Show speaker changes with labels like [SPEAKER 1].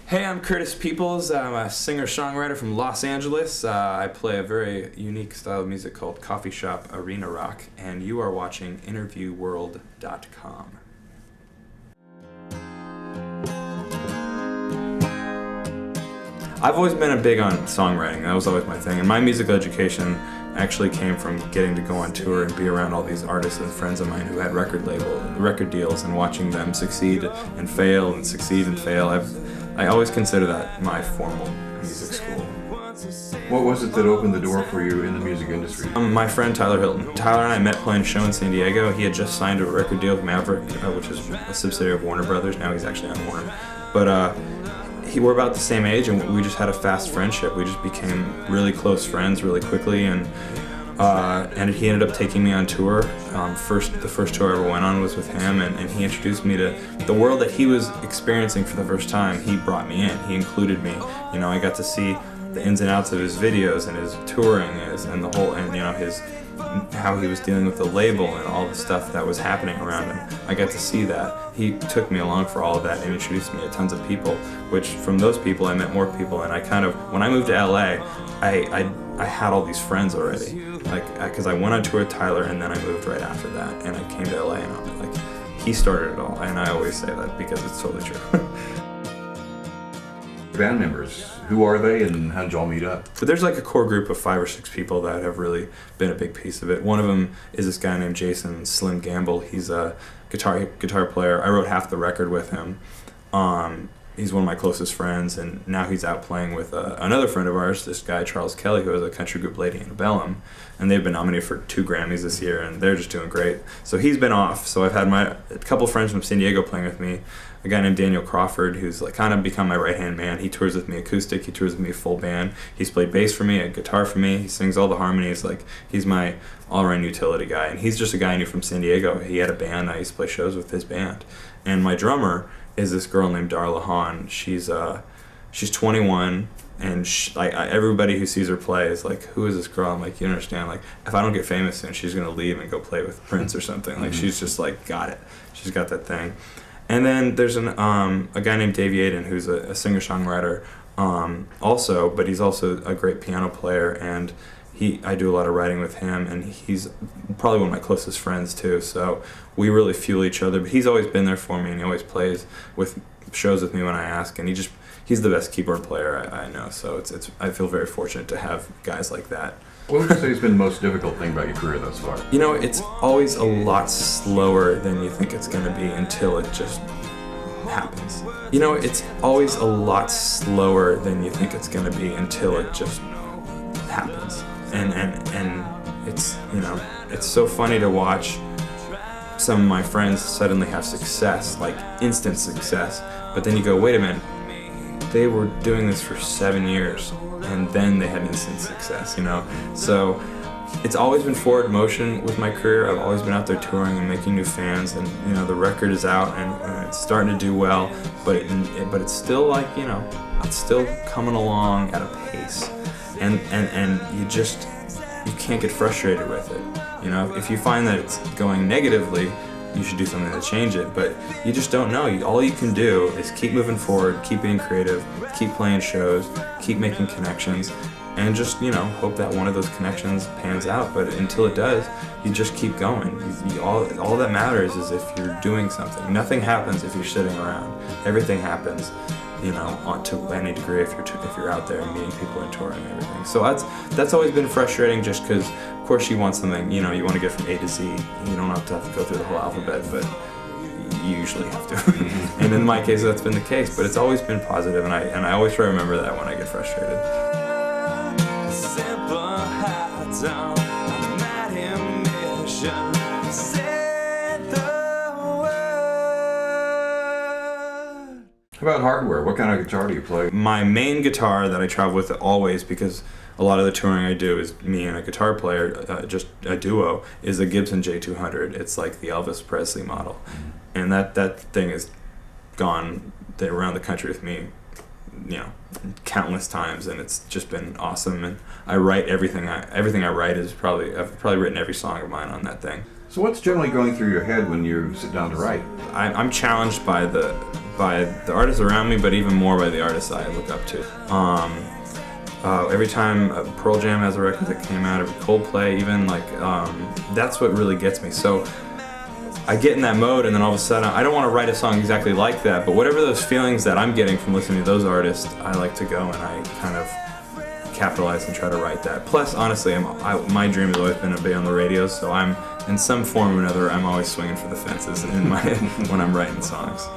[SPEAKER 1] Hey, I'm Curtis Peoples. I'm a singer-songwriter from Los Angeles. I play a very unique style of music called coffee shop arena rock, and you are watching InterviewWorld.com. I've always been big on songwriting. That was always my thing. And my musical education actually came from getting to go on tour and be around all these artists and friends of mine who had record deals, and watching them succeed and fail and succeed and fail. I always consider that my formal music school.
[SPEAKER 2] What was it that opened the door for you in the music industry?
[SPEAKER 1] My friend Tyler Hilton. Tyler and I met playing a show in San Diego. He had just signed a record deal with Maverick, which is a subsidiary of Warner Brothers. Now he's actually on Warner. But we're about the same age, and we just had a fast friendship. We just became really close friends really quickly, and he ended up taking me on tour. The first tour I ever went on was with him, and he introduced me to the world that he was experiencing for the first time. He brought me in. He included me. You know, I got to see the ins and outs of his videos and his touring and the whole, and you know, how he was dealing with the label and all the stuff that was happening around him. I got to see that. He took me along for all of that and introduced me to tons of people, which from those people I met more people, and I kind of, when I moved to LA, I had all these friends already, because I went on tour with Tyler, and then I moved right after that, and I came to LA, and I was like, he started it all, and I always say that because it's totally true.
[SPEAKER 2] Band members, who are they and how did y'all meet up?
[SPEAKER 1] But there's like a core group of 5 or 6 people that have really been a big piece of it. One of them is this guy named Jason Slim Gamble. He's a guitar player. I wrote half the record with him. He's one of my closest friends, and now he's out playing with another friend of ours, this guy Charles Kelly, who has a country group Lady Antebellum, and they've been nominated for 2 Grammys this year, and they're just doing great. So he's been off. So I've had a couple friends from San Diego playing with me. A guy named Daniel Crawford, who's like kind of become my right-hand man. He tours with me acoustic. He tours with me full band. He's played bass for me, a guitar for me. He sings all the harmonies. Like, he's my all-around utility guy. And he's just a guy I knew from San Diego. He had a band. I used to play shows with his band. And my drummer is this girl named Darla Hahn. She's 21, and everybody who sees her play is like, who is this girl? I'm like, you don't understand. Like, if I don't get famous soon, she's gonna leave and go play with Prince or something. Like, she's just like got it. She's got that thing. And then there's a guy named Dave Yaden, who's a singer-songwriter also, but he's also a great piano player, and I do a lot of writing with him, and he's probably one of my closest friends too, so we really fuel each other. But he's always been there for me, and he always plays with shows with me when I ask, and he's the best keyboard player I know, so I feel very fortunate to have guys like that.
[SPEAKER 2] What would you say has been the most difficult thing about your career thus far?
[SPEAKER 1] You know, it's always a lot slower than you think it's going to be until it just happens. You know, it's always a lot slower than you think it's going to be until it just happens. And it's, you know, it's so funny to watch some of my friends suddenly have success, like instant success, but then you go, wait a minute, they were doing this for 7 years, and then they had instant success, you know? So it's always been forward motion with my career. I've always been out there touring and making new fans, and you know, the record is out and it's starting to do well, but it's still like, you know, it's still coming along at a pace, and you can't get frustrated with it. You know, if you find that it's going negatively, you should do something to change it, but you just don't know. All you can do is keep moving forward, keep being creative, keep playing shows, keep making connections, and just, you know, hope that one of those connections pans out. But until it does, you just keep going. All that matters is if you're doing something. Nothing happens if you're sitting around. Everything happens, you know, to any degree if you're out there and meeting people and touring and everything. So that's always been frustrating, just because, of course, you want something, you know, you want to get from A to Z. You don't have to go through the whole alphabet, but you usually have to. And in my case, that's been the case. But it's always been positive, and I always try to remember that when I get frustrated.
[SPEAKER 2] How about hardware? What kind of guitar do you play?
[SPEAKER 1] My main guitar that I travel with always, because a lot of the touring I do is me and a guitar player, just a duo, is a Gibson J200. It's like the Elvis Presley model. And that thing has gone around the country with me, you know, countless times, and it's just been awesome. And I write everything I write is I've probably written every song of mine on that thing.
[SPEAKER 2] So what's generally going through your head when you sit down to write?
[SPEAKER 1] I'm challenged by by the artists around me, but even more by the artists I look up to. Every time Pearl Jam has a record that came out, every Coldplay, even, like, that's what really gets me. So I get in that mode, and then all of a sudden, I don't want to write a song exactly like that, but whatever those feelings that I'm getting from listening to those artists, I like to go and I kind of capitalize and try to write that. Plus, honestly, my dream has always been to be on the radio, so I'm, in some form or another, I'm always swinging for the fences in my when I'm writing songs.